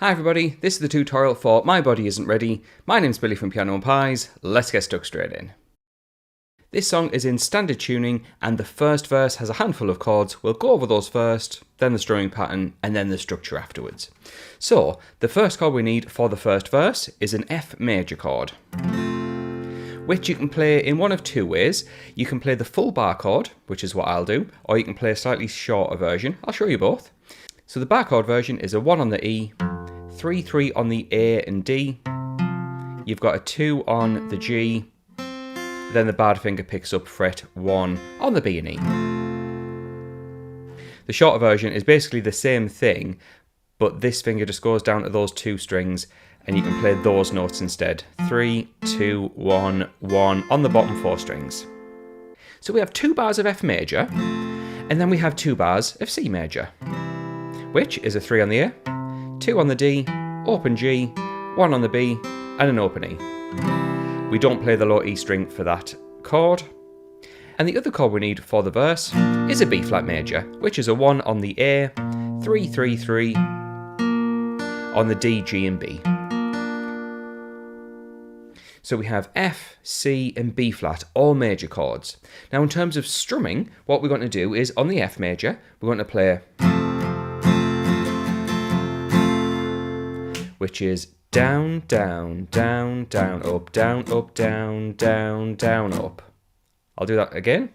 Hi everybody, this is the tutorial for My Body Isn't Ready. My name's Billy from Piano and Pies. Let's get stuck straight in. This song is in standard tuning and the first verse has a handful of chords. We'll go over those first, then the strumming pattern, and then the structure afterwards. So, the first chord we need for the first verse is an F major chord, which you can play in one of two ways. You can play the full bar chord, which is what I'll do, or you can play a slightly shorter version. I'll show you both. So the bar chord version is a 1 on the E, 3-3 on the A and D, you've got a 2 on the G, then the bad finger picks up fret 1 on the B and E. The shorter version is basically the same thing, but this finger just goes down to those two strings and you can play those notes instead. 3, 2, 1, 1 on the bottom 4 strings. So we have 2 bars of F major, and then we have 2 bars of C major, which is a 3 on the A, 2 on the D, open G, 1 on the B, and an open E. We don't play the low E string for that chord. And the other chord we need for the verse is a B flat major, which is a 1 on the A, 3, 3, 3 on the D, G, and B. So we have F, C, and B flat, all major chords. Now in terms of strumming, what we're going to do is on the F major, we're going to play, which is down, down, down, down, up, down, up, down, down, down, up. I'll do that again.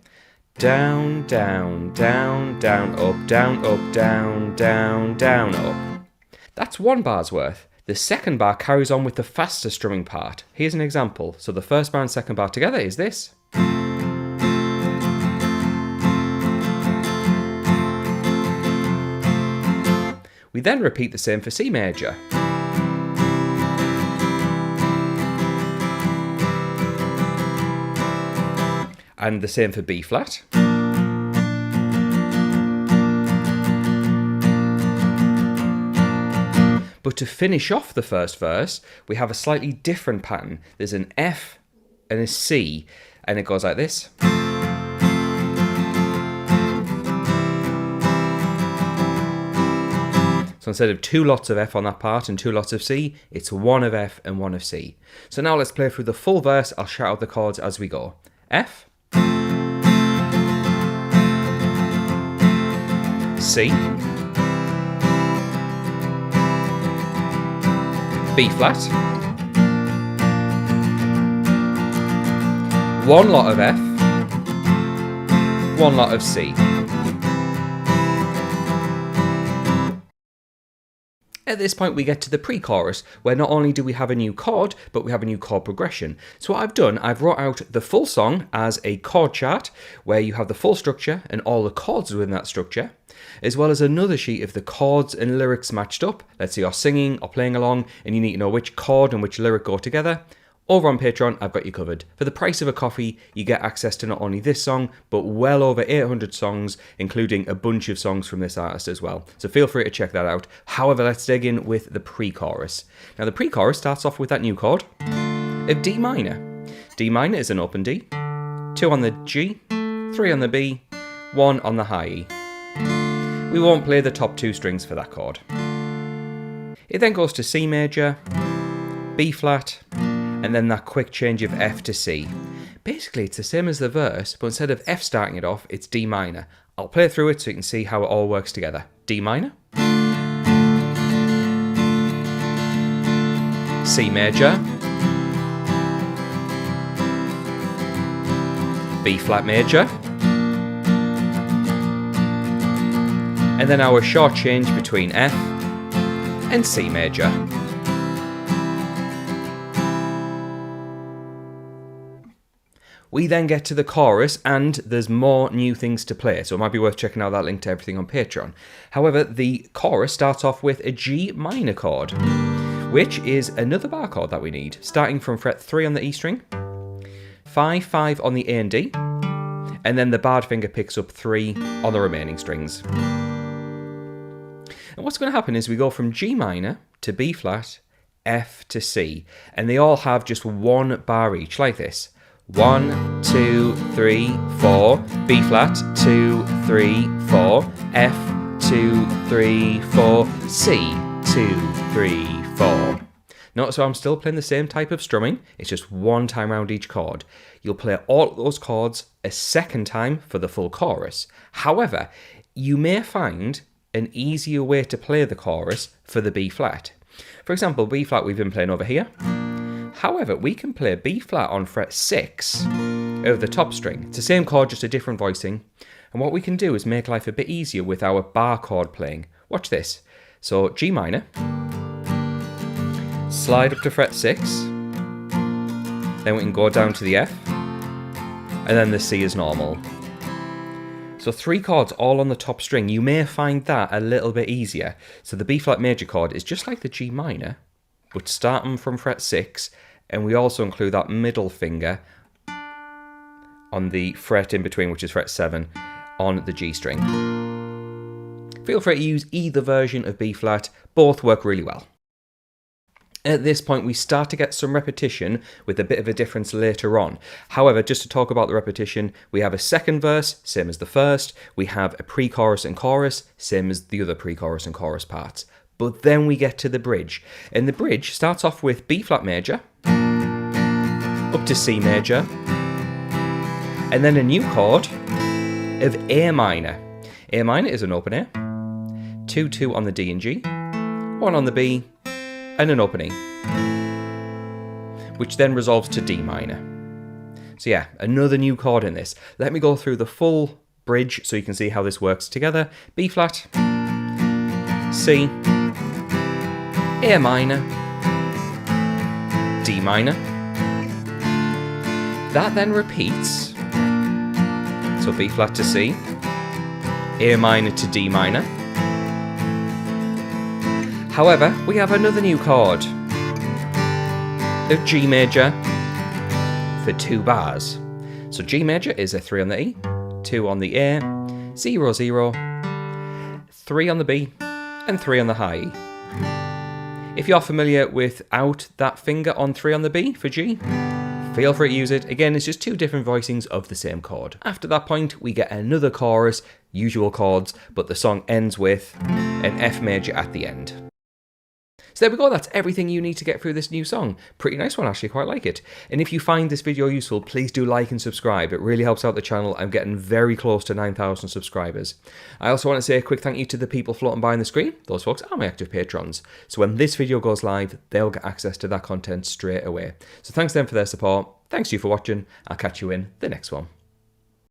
Down, down, down, down, up, down, up, down, down, down, up. That's 1 bar's worth. The second bar carries on with the faster strumming part. Here's an example. So the first bar and second bar together is this. We then repeat the same for C major. And the same for B flat. But to finish off the first verse, we have a slightly different pattern. There's an F and a C, and it goes like this. So instead of 2 lots of F on that part and 2 lots of C, it's 1 of F and 1 of C. So now let's play through the full verse. I'll shout out the chords as we go. F, C, B flat, 1 lot of F, 1 lot of C. At this point we get to the pre-chorus, where not only do we have a new chord, but we have a new chord progression. So what I've done, I've wrote out the full song as a chord chart, where you have the full structure and all the chords within that structure, as well as another sheet of the chords and lyrics matched up. Let's say you're singing or playing along and you need to know which chord and which lyric go together. Over on Patreon, I've got you covered. For the price of a coffee, you get access to not only this song, but well over 800 songs, including a bunch of songs from this artist as well. So feel free to check that out. However, let's dig in with the pre-chorus. Now the pre-chorus starts off with that new chord of D minor. D minor is an open D, 2 on the G, 3 on the B, 1 on the high E. We won't play the top 2 strings for that chord. It then goes to C major, B flat, and then that quick change of F to C. Basically, it's the same as the verse, but instead of F starting it off, it's D minor. I'll play through it so you can see how it all works together. D minor, C major, B flat major, and then our short change between F and C major. We then get to the chorus and there's more new things to play, so it might be worth checking out that link to everything on Patreon. However, the chorus starts off with a G minor chord, which is another bar chord that we need, starting from fret 3 on the E string, 5, 5 on the A and D, and then the bad finger picks up 3 on the remaining strings. And what's going to happen is we go from G minor to B flat, F to C, and they all have just 1 bar each, like this. 1, 2, 3, 4, B flat, 2, 3, 4, F, 2, 3, 4, C, 2, 2, 3, 4. Notice how I'm still playing the same type of strumming, it's just one time around each chord. You'll play all those chords a second time for the full chorus. However, you may find an easier way to play the chorus for the B flat. For example, B flat we've been playing over here. However, we can play B flat on fret 6 of the top string. It's the same chord, just a different voicing. And what we can do is make life a bit easier with our bar chord playing. Watch this. So G minor, slide up to fret 6, then we can go down to the F, and then the C is normal. So 3 chords all on the top string. You may find that a little bit easier. So the B flat major chord is just like the G minor, but starting from fret 6, and we also include that middle finger on the fret in between, which is fret 7, on the G string. Feel free to use either version of B flat, both work really well. At this point we start to get some repetition with a bit of a difference later on. However, just to talk about the repetition, we have a second verse, same as the first, we have a pre-chorus and chorus, same as the other pre-chorus and chorus parts. But then we get to the bridge, and the bridge starts off with B flat major, up to C major, and then a new chord of A minor. A minor is an open A, 2-2 on the D and G, 1 on the B, and an open E, which then resolves to D minor. So yeah, another new chord in this. Let me go through the full bridge so you can see how this works together. B flat, C, A minor, D minor. That then repeats. So B flat to C, A minor to D minor. However, we have another new chord of G major for 2 bars. So G major is a 3 on the E, 2 on the A, 0, 0, 3 on the B, and 3 on the high E. If you're familiar without that finger on 3 on the B for G, feel free to use it. Again, it's just 2 different voicings of the same chord. After that point, we get another chorus, usual chords, but the song ends with an F major at the end. So there we go, that's everything you need to get through this new song. Pretty nice one, actually, quite like it. And if you find this video useful, please do like and subscribe. It really helps out the channel. I'm getting very close to 9,000 subscribers. I also want to say a quick thank you to the people floating by on the screen. Those folks are my active patrons. So when this video goes live, they'll get access to that content straight away. So thanks to them for their support. Thanks to you for watching. I'll catch you in the next one.